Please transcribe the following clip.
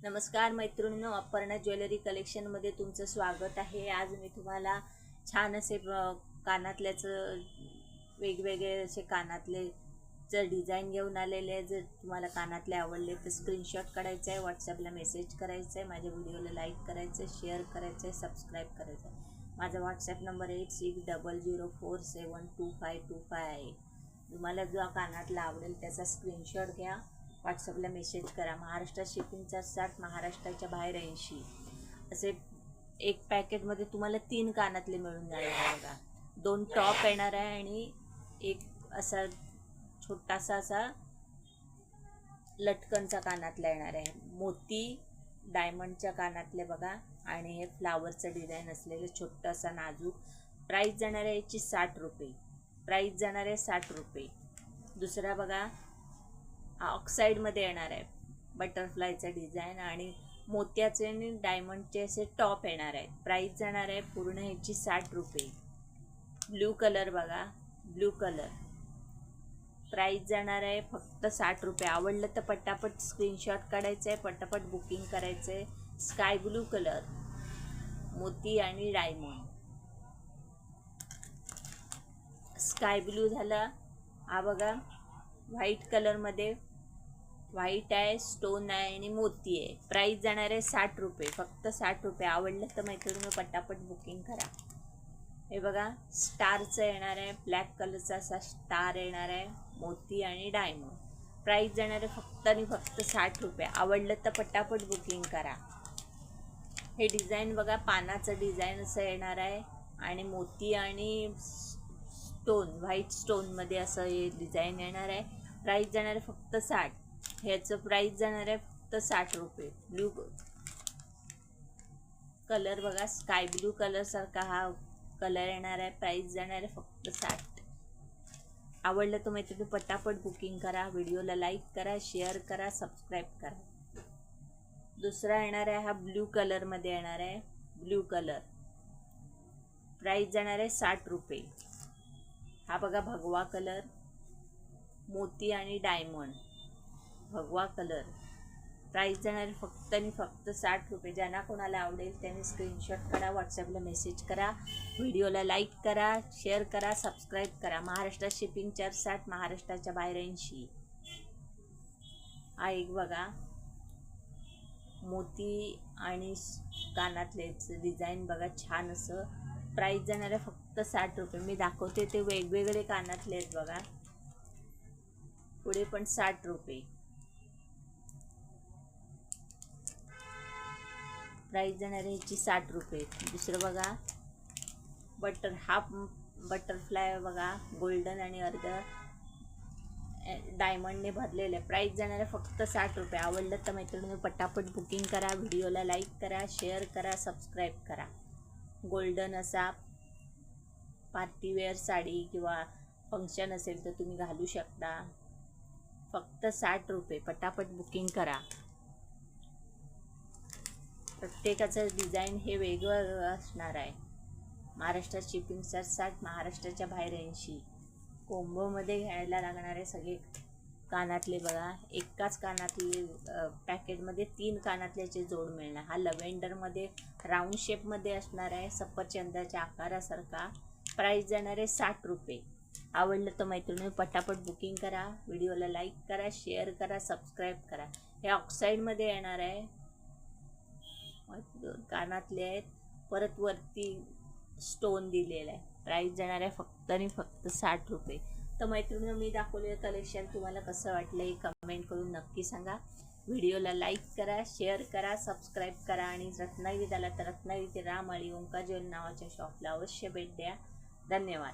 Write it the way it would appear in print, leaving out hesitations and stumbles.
नमस्कार मैत्रिणींनो, अपर्णा ज्वेलरी कलेक्शनमध्ये तुमचं स्वागत आहे। आज मी तुम्हाला छान असे कानातल्याचं वेगवेगळे असे कानातलेचं डिझाईन घेऊन आलेले आहे। जर तुम्हाला कानातले आवडले तर स्क्रीनशॉट काढायचा आहे, व्हॉट्सअपला मेसेज करायचा आहे, माझ्या व्हिडिओला लाईक करायचं आहे, शेअर करायचं आहे, सबस्क्राईब करायचं आहे। माझा व्हॉट्सअप नंबर 860004722525 आहे। तुम्हाला जो कानातला आवडेल त्याचा स्क्रीनशॉट घ्या, व्हॉट्सअपला मेसेज करा। महाराष्ट्रात शिपिंग चार्ज 60, महाराष्ट्राच्या बाहेर 80 असे। एक पॅकेटमध्ये तुम्हाला 3 कानातले मिळून जाणार आहे बघा। 2 टॉप येणार आहे आणि एक असा छोटासा असा लटकनचा कानातला येणार आहे। मोती डायमंडच्या कानातले बघा आणि हे फ्लावरचं डिझाईन असलेलं छोटासा नाजूक। प्राइस जाणार आहे याची 60 रुपये। प्राइस जाणार आहे 60 रुपये। दुसरा बघा, ऑक्साईडमध्ये येणार आहे, बटरफ्लायचा डिझाईन आणि मोत्याचे आणि डायमंडचे असे टॉप येणार आहे। प्राइस जाणार आहे पूर्ण ह्याची 60 रुपये। ब्ल्यू कलर बघा, ब्ल्यू कलर, प्राइस जाणार आहे फक्त 60 रुपये। आवडलं तर पटापट स्क्रीनशॉट काढायचं आहे, पटापट बुकिंग करायचं आहे। स्काय ब्लू कलर, मोती आणि डायमंड, स्काय ब्लू झाला। हा बघा व्हाईट कलरमध्ये, व्हाईट आहे, स्टोन आहे आणि मोती आहे। प्राइस जाणार आहे 60 रुपये, फक्त 60 रुपये। आवडलं तर मैत्रिणी पटापट बुकिंग करा। हे बघा स्टारचं येणार आहे, ब्लॅक कलरचा असा स्टार येणार आहे, मोती आणि डायमंड। प्राइस जाणार आहे फक्त आणि फक्त 60 रुपये। आवडलं तर पटापट बुकिंग करा। हे डिझाईन बघा, पानाचं डिझाईन असं येणार आहे आणि मोती आणि स्टोन, व्हाईट स्टोनमध्ये असं हे डिझाईन येणार आहे। प्राइस जाणार आहे फक्त 60। ह्याचं प्राइस जाणार आहे फक्त 60 रुपये। ब्लू कलर बघा, स्काय ब्लू कलर सारखा हा कलर येणार आहे। प्राइस जाणार आहे फक्त 60। आवडलं तर मैत्रिणी पटापट बुकिंग करा, व्हिडिओला लाईक करा, शेअर करा, सबस्क्राईब करा। दुसरा येणार आहे हा ब्लू कलरमध्ये येणार आहे, ब्लू कलर। प्राइस जाणार आहे 60 रुपये। हा बघा भगवा कलर, मोती आणि डायमंड, भगवा कलर। प्राइस जाणार फक्त आणि फक्त 60 रुपये। ज्यांना कोणाला आवडेल त्यांनी स्क्रीनशॉट काढा, व्हॉट्सअपला मेसेज करा, व्हिडिओला लाईक करा, शेअर करा, सबस्क्राईब करा। महाराष्ट्रात शिपिंग चार्ज 60, महाराष्ट्राच्या बाहेर 80। हा एक बघा मोती आणि कानातलेचं डिझाईन बघा, छान असं। प्राइस जाणार आहे फक्त 60 रुपये। मी दाखवते ते वेगवेगळे कानातले आहेत बघा, पुढे पण 60 रुपये। प्राइस जाणार आहे याची 60 रुपये। दुसरं बघा हाफ बटरफ्लाय बघा, गोल्डन आणि अर्ध डायमंडने भरलेलं आहे। प्राइस जाणार आहे फक्त 60 रुपये। आवडलं तर मैत्रिणी पटापट बुकिंग करा, व्हिडिओला लाईक करा, शेअर करा, सबस्क्राईब करा। गोल्डन असा पार्टीवेअर साडी किंवा फंक्शन असेल तर तुम्ही घालू शकता। फक्त 60 रुपये। पटापट बुकिंग करा। प्रत्येकाचं डिझाईन हे वेगवेगळं असणार आहे। महाराष्ट्रात शिपिंग चार्ज 60, महाराष्ट्राच्या बाहेर 80। कोंबोमध्ये घ्यायला लागणारे सगळे कानातले बघा, एकाच कानातले पॅकेटमध्ये 3 कानातल्याचे जोड मिळणार। हा लव्हेंडरमध्ये राऊंड शेपमध्ये असणार आहे, सफरचंदाच्या आकारासारखा। प्राइस जाणार आहे 60 रुपये। आवडलं तर मैत्रिणी पटापट बुकिंग करा, व्हिडिओला लाईक करा, शेअर करा, सबस्क्राईब करा। हे ऑक्साईडमध्ये येणार आहे, कानातले आहेत, परत वरती स्टोन दिलेला आहे। प्राइस जाणार आहे फक्त आणि फक्त 60 रुपये। तर मैत्रिणी मी दाखवलेलं कलेक्शन तुम्हाला कसं वाटलं हे कमेंट करून नक्की सांगा। व्हिडिओला लाईक करा, शेअर करा, सबस्क्राईब करा आणि रत्नागिरीत आला तर रत्नागिरी ते राम आणि ओंकार ज्वेलरी नावाच्या शॉपला अवश्य भेट द्या। धन्यवाद।